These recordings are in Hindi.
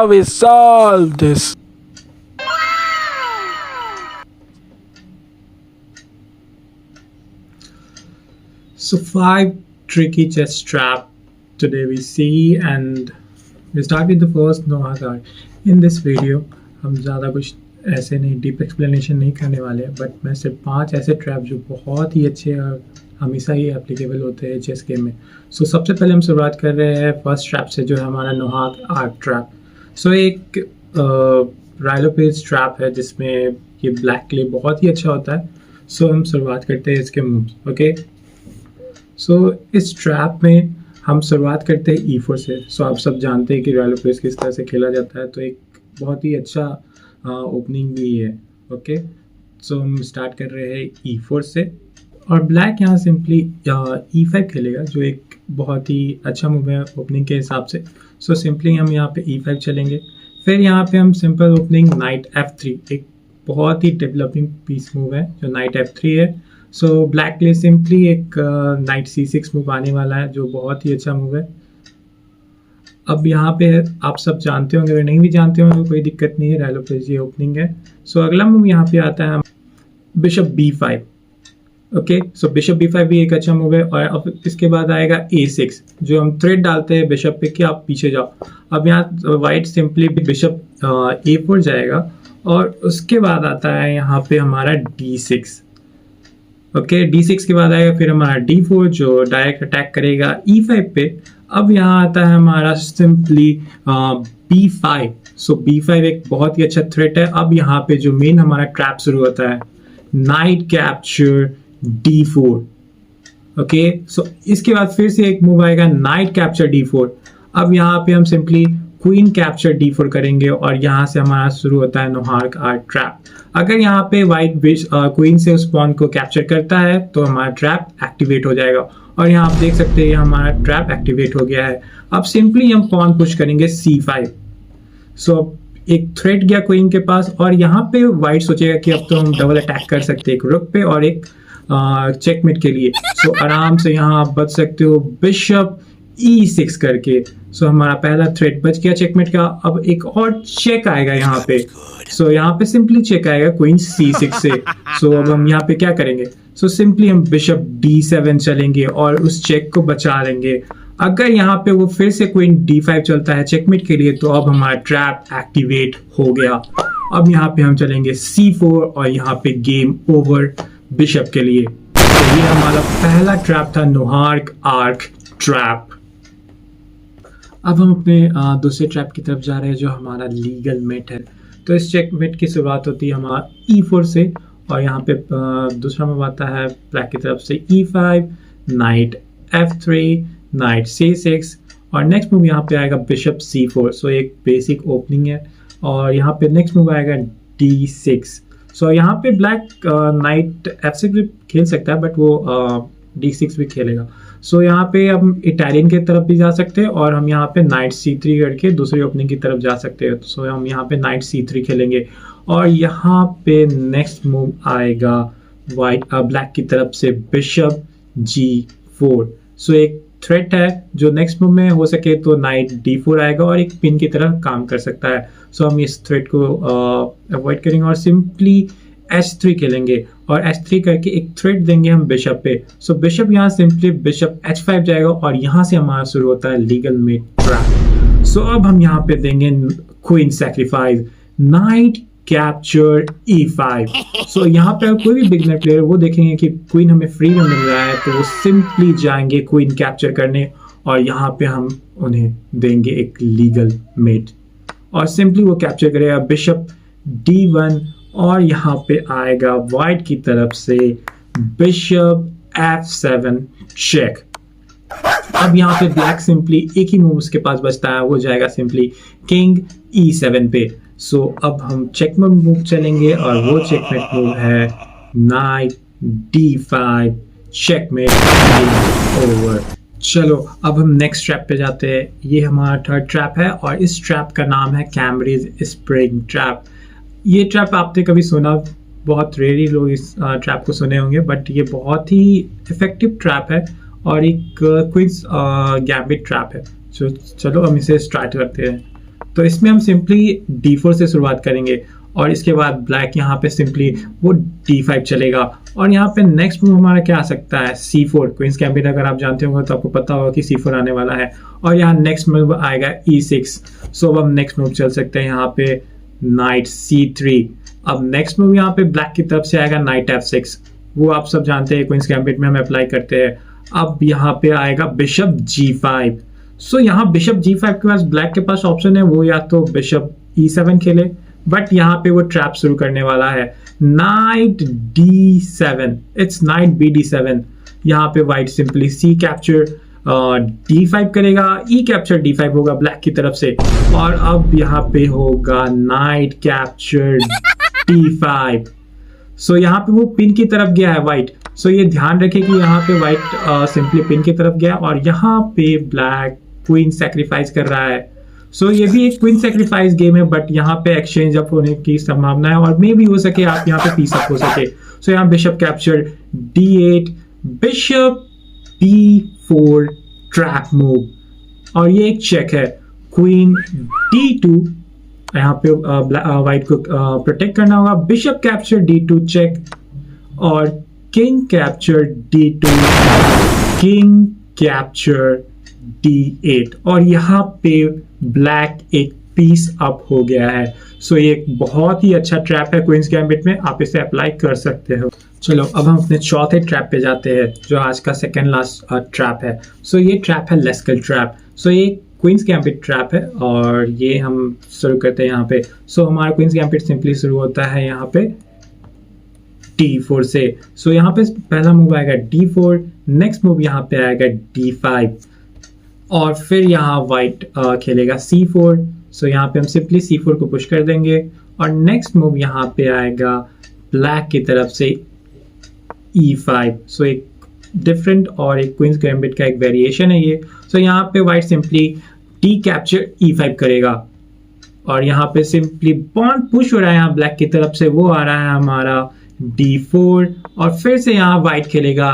how we solve this. So 5 tricky chess trap today we see, and we start with the first Noah card. In this video हम ज़्यादा कुछ ऐसे नहीं डीप एक्सप्लेनेशन नहीं करने वाले, बट मैं सिर्फ 5 ऐसे ट्रैप जो बहुत ही अच्छे और हमेशा ही एप्लीकेबल होते हैं चेस गेम में। सो सबसे पहले हम शुरुआत कर रहे हैं फर्स्ट ट्रैप से, जो है हमारा नोहाक आर्क ट्रैप। सो एक राइलोपेज ट्रैप है जिसमें ये ब्लैक के लिए बहुत ही अच्छा होता है। सो हम शुरुआत करते हैं इसके मूव्स। ओके, सो इस ट्रैप में हम शुरुआत करते हैं E4 से। सो आप सब जानते हैं कि राइलोपेज किस तरह से खेला जाता है, तो एक बहुत ही अच्छा ओपनिंग भी है। ओके, सो हम स्टार्ट कर रहे हैं E4 से, और ब्लैक यहाँ सिंपली E5 खेलेगा, जो एक बहुत ही अच्छा मूव है ओपनिंग के हिसाब से। सो सिंपली हम यहाँ पे E5 चलेंगे। फिर यहाँ पे हम सिंपल ओपनिंग नाइट F3, एक बहुत ही डेवलपिंग पीस मूव है जो नाइट F3 है। सो ब्लैक के लिए सिंपली एक नाइट C6 मूव आने वाला है, जो बहुत ही अच्छा मूव है। अब यहाँ पे आप सब जानते होंगे, अगर नहीं भी जानते होंगे तो कोई दिक्कत नहीं है, राइलोपेज ये ओपनिंग है। सो अगला मूव यहाँ पे आता है बिशप B5। ओके, सो बिशप B5 भी एक अच्छा मूव है। और अब इसके बाद आएगा A6, जो हम थ्रेड डालते हैं बिशप पे कि आप पीछे जाओ। अब यहाँ वाइट सिंपली बिशप A4 जाएगा, और उसके बाद आता है यहाँ पे हमारा D6। ओके, D6 के बाद आएगा फिर हमारा D4, जो डायरेक्ट अटैक करेगा E5 पे। अब यहाँ आता है हमारा सिंपली B5। सो B5 एक बहुत ही अच्छा थ्रेट है। अब यहाँ पे जो मेन हमारा ट्रैप शुरू होता है, नाइट कैप्चर D4। ओके, सो इसके बाद फिर से एक मूव आएगा नाइट कैप्चर D4। अब यहाँ पे हम सिंपली क्वीन कैप्चर D4 करेंगे, और यहाँ से हमारा शुरू होता है नोहाक आर्क ट्रैप। अगर यहाँ पे व्हाइट क्वीन से उस पॉन को कैप्चर करता है तो हमारा ट्रैप एक्टिवेट हो जाएगा, और यहाँ आप देख सकते हैं हमारा ट्रैप एक्टिवेट हो गया है। अब सिंपली हम पॉन पुश करेंगे C5। सो एक थ्रेट गया क्वीन के पास, और यहाँ पे व्हाइट सोचेगा कि अब तो हम डबल अटैक कर सकते हैं एक रुक पे और एक चेकमेट के लिए। सो आराम से यहाँ आप बच सकते हो बिशप E6 करके। सो हमारा पहला थ्रेट बच गया चेकमेट का। अब एक और चेक आएगा यहाँ पे। सो यहाँ पे सिंपली चेक आएगा क्वीन C6 से। सो अब हम यहाँ पे क्या करेंगे, सो सिंपली हम बिशप D7 चलेंगे और उस चेक को बचा लेंगे। अगर यहाँ पे वो फिर से क्वीन D5 चलता है चेकमेट के लिए, तो अब हमारा ट्रैप एक्टिवेट हो गया। अब यहाँ पे हम चलेंगे C4, और यहाँ पे गेम ओवर बिशप के लिए। तो ये हमारा पहला ट्रैप था नोहाक आर्क ट्रैप। अब हम अपने दूसरे ट्रैप की तरफ जा रहे हैं, जो हमारा लीगल मेट है। तो इस चेकमेट की शुरुआत होती है हमारा E4 से, और यहाँ पे दूसरा मूव आता है ब्लैक की तरफ से E5, night F3, night C6, और नेक्स्ट मूव यहाँ पे आएगा बिशप C4। सो एक बेसिक ओपनिंग है, और यहाँ पे नेक्स्ट मूव आएगा D6। सो यहाँ पे ब्लैक नाइट F6 भी खेल सकता है, बट वो D6 भी खेलेगा। सो यहाँ पे हम इटालियन की तरफ भी जा सकते हैं, और हम यहाँ पे नाइट C3 करके दूसरी ओपनिंग की तरफ जा सकते हैं। सो हम यहाँ पे नाइट C3 खेलेंगे, और यहाँ पे नेक्स्ट मूव आएगा ब्लैक की तरफ से बिशप G4। सो एक थ्रेट है जो नेक्स्ट मूव में हो सके तो नाइट D4 आएगा और एक पिन की तरह काम कर सकता है। सो हम इस थ्रेट को अवॉइड करेंगे और सिंपली H3 खेलेंगे, और H3 करके एक थ्रेट देंगे हम बिशप पे। सो बिशप यहाँ सिंपली बिशप H5 जाएगा, और यहाँ से हमारा शुरू होता है लीगल मेट ट्रैप। सो अब हम यहाँ पे देंगे queen sacrifice, night capture E5। सो यहाँ पे कोई भी बिगनर प्लेयर वो देखेंगे कि क्वीन हमें फ्री में मिल रहा है, तो वो सिंपली जाएंगे क्वीन कैप्चर करने, और यहाँ पे हम उन्हें देंगे एक लीगल मेट, और सिंपली वो कैप्चर करेगा बिशप D1, और यहाँ पे आएगा व्हाइट की तरफ से बिशप F7 चेक। अब यहाँ पे ब्लैक सिंपली एक ही मूव उसके पास बचता है, वो जाएगा सिंपली किंग E7 पे। सो अब हम चेकमेट मूव चलेंगे, और वो चेकमेट मूव है नाइट D5 चेकमेट ओवर। चलो अब हम नेक्स्ट ट्रैप पे जाते हैं। ये हमारा थर्ड ट्रैप है, और इस ट्रैप का नाम है कैम्ब्रिज स्प्रिंग ट्रैप। ये ट्रैप आपने कभी सुना, बहुत रेयरली लोग इस ट्रैप को सुने होंगे, बट ये बहुत ही इफेक्टिव ट्रैप है, और एक क्वींस गैम्बिट ट्रैप है। चलो हम इसे स्टार्ट करते हैं। तो इसमें हम सिंपली D4 से शुरुआत करेंगे और इसके बाद ब्लैक यहाँ पे सिंपली वो D5 चलेगा और यहाँ पे नेक्स्ट मूव हमारा क्या आ सकता है C4। क्वींस गैम्बिट अगर आप जानते होंगे तो आपको पता होगा कि C4 आने वाला है और यहाँ नेक्स्ट मूव आएगा E6। सो अब हम नेक्स्ट मूव चल सकते हैं यहाँ पे नाइट C3। अब नेक्स्ट मूव यहाँ पे ब्लैक की तरफ से आएगा नाइट F6, वो आप सब जानते हैं क्वींस गैम्बिट में हम अप्लाई करते हैं। अब यहाँ पे आएगा बिशप G5। सो यहाँ बिशप G5 के पास ब्लैक के पास ऑप्शन है वो या तो बिशप E7 खेले, बट यहाँ पे वो ट्रैप शुरू करने वाला है night D7। It's night BD7। यहाँ पे white simply C capture D5 करेगा, E कैप्चर D5 होगा ब्लैक की तरफ से और अब यहाँ पे होगा नाइट कैप्चर D5। सो यहाँ पे वो पिन की तरफ गया है व्हाइट। सो ये ध्यान रखें कि यहाँ पे व्हाइट सिंपली पिन की तरफ गया और यहाँ पे ब्लैक क्वीन सैक्रिफाइस कर रहा है। सो ये भी एक क्वीन सैक्रिफाइस गेम है, बट यहाँ पे एक्सचेंज अप होने की संभावना है और मे भी हो सके आप यहाँ पे पीस अप हो सके। सो यहाँ bishop capture D8, bishop B4 trap move और ये एक चेक है। क्वीन D2, यहाँ पे व्हाइट को प्रोटेक्ट करना होगा। बिशप कैप्चर D2 चेक और king capture D2, king capture D8 और यहाँ पे ब्लैक एक पीस अप हो गया है। सो ये एक बहुत ही अच्छा ट्रैप है क्वींस गैम्बिट में, आप इसे अप्लाई कर सकते हो। चलो अब हम अपने चौथे ट्रैप पे जाते हैं जो आज का सेकेंड लास्ट ट्रैप है। सो ये ट्रैप है लेस्कल ट्रैप। सो ये क्वींस गैम्बिट ट्रैप है और ये हम शुरू करते हैं यहाँ पे। सो हमारा क्वींस गैम्बिट सिंपली शुरू होता है यहाँ पे D4 से। सो यहाँ पे पहला मूव आएगा D4, नेक्स्ट मूव यहाँ पे आएगा D5 और फिर यहाँ व्हाइट खेलेगा C4। सो यहाँ पे हम सिंपली C4 को पुश कर देंगे और नेक्स्ट मूव यहाँ पे आएगा ब्लैक की तरफ से E5। सो एक डिफरेंट और एक क्वींस गैम्बिट का एक वेरिएशन है ये। सो यहाँ पे white simply D capture E5 करेगा और यहाँ पे सिंपली पॉन पुश हो रहा है यहाँ ब्लैक की तरफ से, वो आ रहा है हमारा D4 और फिर से यहाँ व्हाइट खेलेगा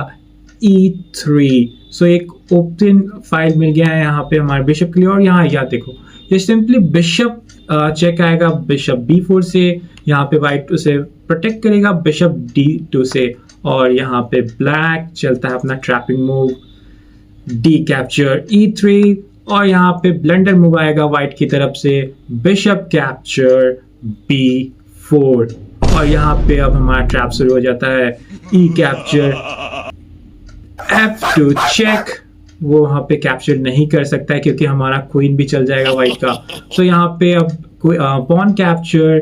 E3। सो एक ओपन फाइल मिल गया है यहाँ पे हमारे बिशप के लिए और यहाँ या देखो ये सिंपली बिशप चेक आएगा बिशप B4 से, यहाँ पे व्हाइट उसे प्रोटेक्ट करेगा बिशप D2 से और यहाँ पे ब्लैक चलता है अपना trapping move D capture E3 और यहाँ पे ब्लंडर मूव आएगा व्हाइट की तरफ से बिशप कैप्चर B4 और यहाँ पे अब हमारा ट्रैप शुरू हो जाता है E कैप्चर F2 चेक। वो वहाँ पे कैप्चर नहीं कर सकता है क्योंकि हमारा क्वीन भी चल जाएगा व्हाइट का। सो यहाँ पे अब पॉन कैप्चर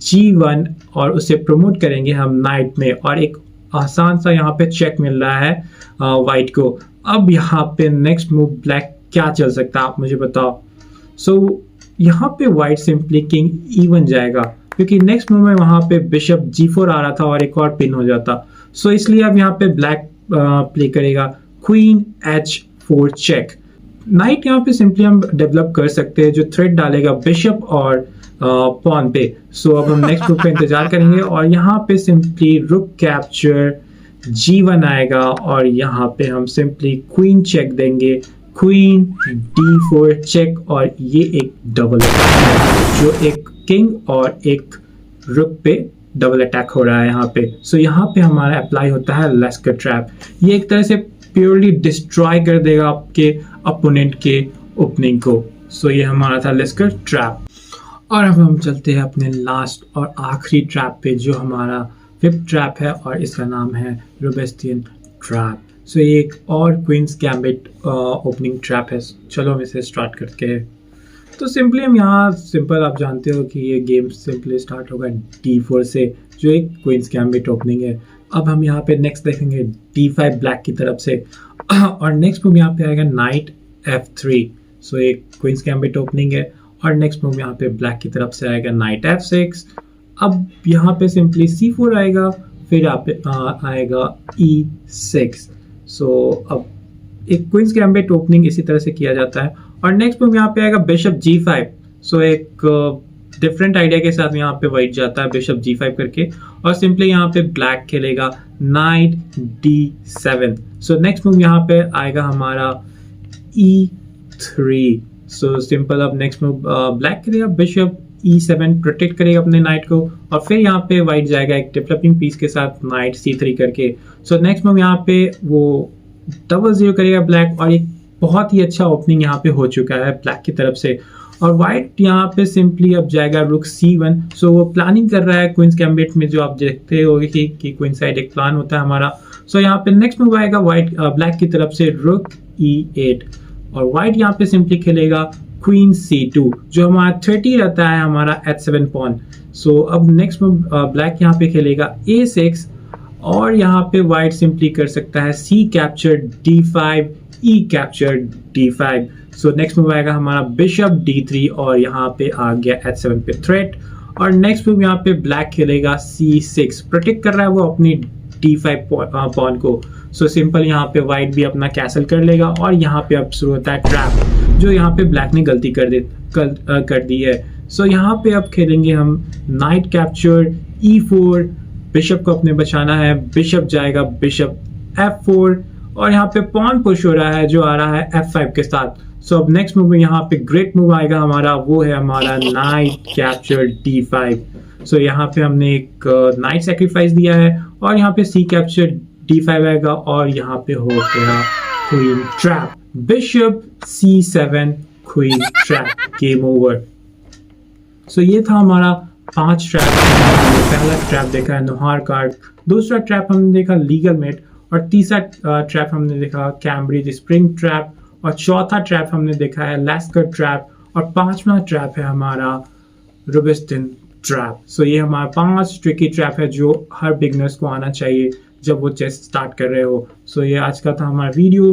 G1 और उसे प्रमोट करेंगे हम नाइट में और एक आसान सा यहाँ पे चेक मिल रहा है व्हाइट को। अब यहाँ पे नेक्स्ट मूव ब्लैक क्या चल सकता है आप मुझे बताओ। सो यहाँ पे व्हाइट सिंपली किंग E1 जाएगा क्योंकि नेक्स्ट मूव में वहाँ पे बिशप G4 आ रहा था और एक और पिन हो जाता। सो इसलिए अब यहाँ पे ब्लैक प्ले करेगा क्वीन H4 चेक। नाइट यहाँ पे सिंपली हम डेवलप कर सकते हैं जो थ्रेड डालेगा बिशप और पॉन पे। सो अब हम नेक्स्ट मूव पे इंतजार करेंगे और यहाँ पे सिंपली रुक कैप्चर G1 आएगा और यहाँ पे हम सिंपली क्वीन चेक देंगे, क्वीन D4 चेक और ये एक डबल अटैक है जो एक किंग और एक रुक पे डबल अटैक हो रहा है यहाँ पे। सो यहाँ पे हमारा अप्लाई होता है लेस्कर ट्रैप। ये एक तरह से प्योरली डिस्ट्रॉय कर देगा आपके अपोनेंट के ओपनिंग को। सो ये हमारा था लेस्कर ट्रैप और अब हम चलते हैं अपने लास्ट और आखिरी ट्रैप पे जो हमारा फिफ्थ ट्रैप है और इसका नाम है रोबेस्टियन ट्रैप। सो ये एक और क्वींस गैम्बिट ओपनिंग ट्रैप है। चलो हम इसे स्टार्ट करते हैं। तो सिंपली हम यहाँ सिंपल आप जानते हो कि ये गेम सिंपली स्टार्ट होगा D4 से जो एक क्वींस गैम्बिट ओपनिंग है। अब हम यहाँ पे नेक्स्ट देखेंगे D5 ब्लैक की तरफ से और नेक्स्ट मूव यहाँ पे आएगा नाइट F3। सो एक क्वींस गैम्बिट ओपनिंग है और नेक्स्ट मूव यहाँ पे ब्लैक की तरफ से आएगा नाइट F6। अब यहाँ पे सिंपली C4 आएगा, फिर आएगा E6। सो अब एक क्वींस गैम्बिट ओपनिंग इसी तरह से किया जाता है और नेक्स्ट मूव यहाँ पे आएगा बिशप G5। सो एक डिफरेंट आइडिया के साथ यहाँ पे व्हाइट जाता है बिशप G5 करके और सिंपली यहाँ पे ब्लैक खेलेगा night D7। So next move यहाँ पे आएगा हमारा E3। So simple. अब नेक्स्ट मूव ब्लैक करेगा बिशप E7 प्रोटेक्ट करेगा अपने नाइट को, और फिर यहाँ पे वाइट जाएगा एक डेवलपिंग पीस के साथ नाइट C3 करके। सो नेक्स्ट मूव यहाँ पे वो 0-0 करेगा ब्लैक, और एक बहुत ही अच्छा ओपनिंग यहाँ पे हो चुका है ब्लैक की तरफ से। और वाइट यहाँ पे सिंपली अब जाएगा रुक C1। सो वो प्लानिंग कर रहा है क्वींस गैम्बिट में, जो आप देखते हो कि क्वीन साइड एक प्लान होता है हमारा। सो यहाँ पे नेक्स्ट मूव आएगा वाइट ब्लैक की तरफ से रुक E8, और वाइट यहाँ पे सिंपली खेलेगा क्वीन C2, जो हमारा 30 रहता है हमारा H7 पॉन। सो अब नेक्स्ट मूव ब्लैक यहाँ पे खेलेगा A6, और यहाँ पे वाइट सिंपली कर सकता है C capture D5, E capture D5। So next move आएगा हमारा बिशप D3, और यहाँ पे आ गया H7 पे थ्रेट। और नेक्स्ट मूव यहाँ पे ब्लैक खेलेगा C6, प्रोटेक्ट कर रहा है वो अपनी D5 पॉन को। सो सिंपल यहाँ पे वाइट भी अपना कैसल कर लेगा, और यहाँ पे अब शुरू होता है ट्रैप, जो यहाँ पे ब्लैक ने गलती कर दी है। सो यहाँ पे अब खेलेंगे हम नाइट कैप्चर E4, बिशप को अपने बचाना है। बिशप जाएगा बिशप F4, और यहाँ पे पॉन पुश हो रहा है जो आ रहा है F5 के साथ। सो अब नेक्स्ट मूव में यहाँ पे ग्रेट मूव आएगा हमारा, वो है हमारा नाइट कैप्चर D5। सो यहाँ पे हमने एक नाइट सेक्रीफाइस दिया है, और यहाँ पे C कैप्चर D5 आएगा, और यहाँ पे हो गया queen trap. Bishop C7 queen trap, game over. So ये था हमारा 5 ट्रैप। पहला ट्रैप देखा है नुहार कार्ड, दूसरा ट्रैप हमने देखा लीगल मेट, और तीसरा ट्रैप हमने देखा कैम्ब्रिज स्प्रिंग ट्रैप, और चौथा ट्रैप हमने देखा है लैस्कर ट्रैप, और 5वां ट्रैप है हमारा रूबिस्टिन ट्रैप। सो ये हमारा 5 ट्रिकी ट्रैप है जो हर बिगनर्स को आना चाहिए जब वो चेस स्टार्ट कर रहे हो। सो ये आज का था हमारा वीडियो।